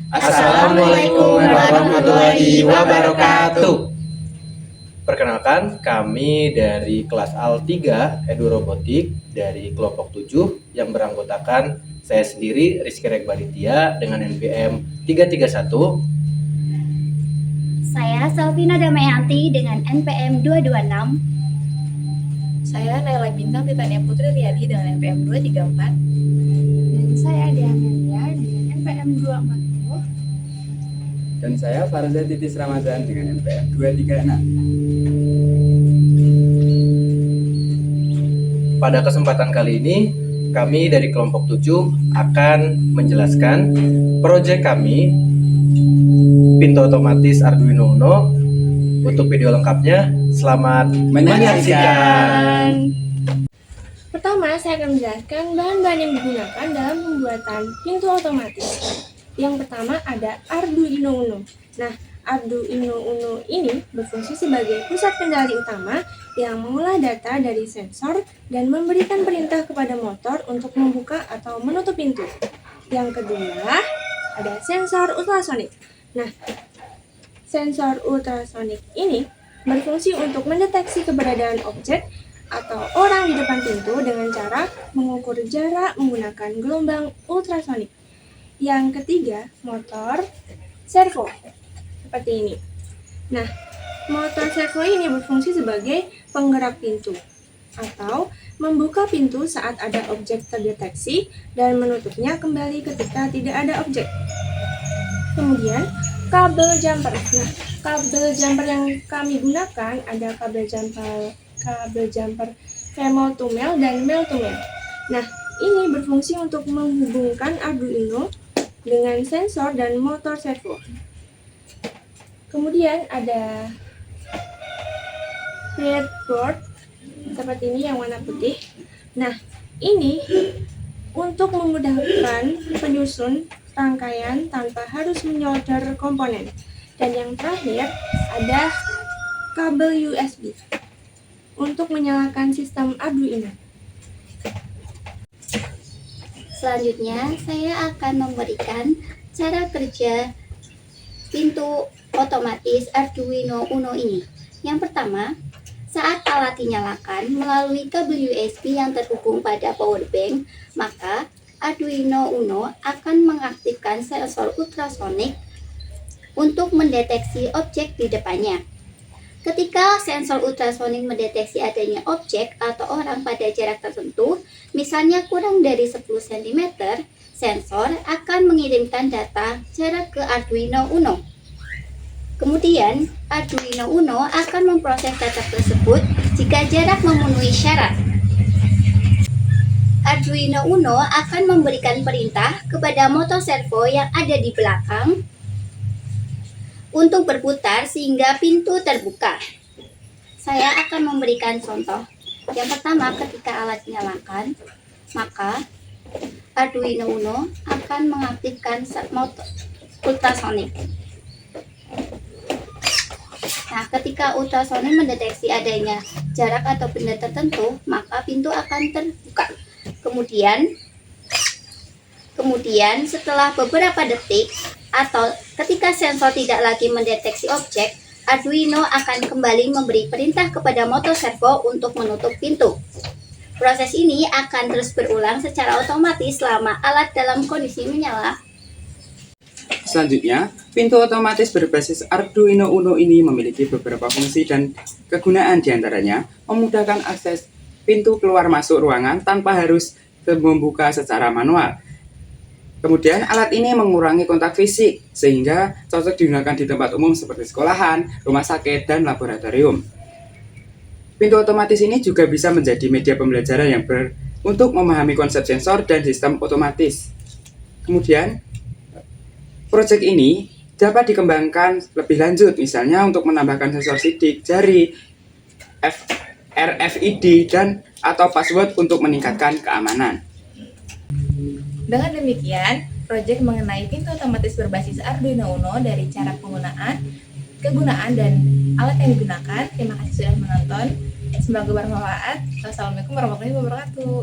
Assalamualaikum warahmatullahi wabarakatuh. Perkenalkan, kami dari kelas AL 3 Edu Robotik dari kelompok 7 yang beranggotakan saya sendiri Rizky Rekbaritia dengan NPM 331. Saya Selvina Damayanti dengan NPM 226. Saya Naila Bintang Titania Putri Riyadi dengan NPM 234. Dan saya Diamelia dengan NPM 240. Dan saya Farza Titis Ramadan dengan NPM 236. Pada kesempatan kali ini, kami dari kelompok 7 akan menjelaskan proyek kami pintu otomatis Arduino Uno. Untuk video lengkapnya, selamat menyaksikan. Pertama, saya akan menjelaskan bahan-bahan yang digunakan dalam pembuatan pintu otomatis. Yang pertama ada Arduino Uno. Nah, Arduino Uno ini berfungsi sebagai pusat kendali utama yang mengolah data dari sensor dan memberikan perintah kepada motor untuk membuka atau menutup pintu. Yang kedua, ada sensor ultrasonik. Nah, sensor ultrasonik ini berfungsi untuk mendeteksi keberadaan objek atau orang di depan pintu dengan cara mengukur jarak menggunakan gelombang ultrasonik. Yang ketiga, motor servo seperti ini. Nah, motor servo ini berfungsi sebagai penggerak pintu atau membuka pintu saat ada objek terdeteksi dan menutupnya kembali ketika tidak ada objek. Kemudian, kabel jumper. Nah, kabel jumper yang kami gunakan ada kabel jumper female to male dan male to male. Nah, ini berfungsi untuk menghubungkan Arduino dengan sensor dan motor servo. Kemudian ada breadboard seperti ini yang warna putih. Nah, ini untuk memudahkan penyusun rangkaian tanpa harus menyolder komponen. Dan yang terakhir ada kabel USB untuk menyalakan sistem Arduino. Selanjutnya, saya akan memberikan cara kerja pintu otomatis Arduino Uno ini. Yang pertama, saat alat dinyalakan melalui kabel USB yang terhubung pada power bank, maka Arduino Uno akan mengaktifkan sensor ultrasonik untuk mendeteksi objek di depannya. Ketika sensor ultrasonik mendeteksi adanya objek atau orang pada jarak tertentu, misalnya kurang dari 10 cm, sensor akan mengirimkan data jarak ke Arduino Uno. Kemudian, Arduino Uno akan memproses data tersebut jika jarak memenuhi syarat. Arduino Uno akan memberikan perintah kepada motor servo yang ada di belakang untuk berputar sehingga pintu terbuka. Saya akan memberikan contoh. Yang pertama, ketika alat dinyalakan, maka Arduino Uno akan mengaktifkan motor ultrasonik. Nah, ketika ultrasonik mendeteksi adanya jarak atau benda tertentu, maka pintu akan terbuka. Kemudian setelah beberapa detik atau ketika sensor tidak lagi mendeteksi objek, Arduino akan kembali memberi perintah kepada motor servo untuk menutup pintu. Proses ini akan terus berulang secara otomatis selama alat dalam kondisi menyala. Selanjutnya, pintu otomatis berbasis Arduino Uno ini memiliki beberapa fungsi dan kegunaan, diantaranya memudahkan akses pintu keluar masuk ruangan tanpa harus membuka secara manual. Kemudian alat ini mengurangi kontak fisik sehingga cocok digunakan di tempat umum seperti sekolahan, rumah sakit, dan laboratorium. Pintu otomatis ini juga bisa menjadi media pembelajaran yang untuk memahami konsep sensor dan sistem otomatis. Kemudian, proyek ini dapat dikembangkan lebih lanjut, misalnya untuk menambahkan sensor sidik, jari, RFID, dan atau password untuk meningkatkan keamanan. Dengan demikian, proyek mengenai pintu otomatis berbasis Arduino Uno dari cara penggunaan, kegunaan, dan alat yang digunakan. Terima kasih sudah menonton. Semoga bermanfaat. Wassalamualaikum warahmatullahi wabarakatuh.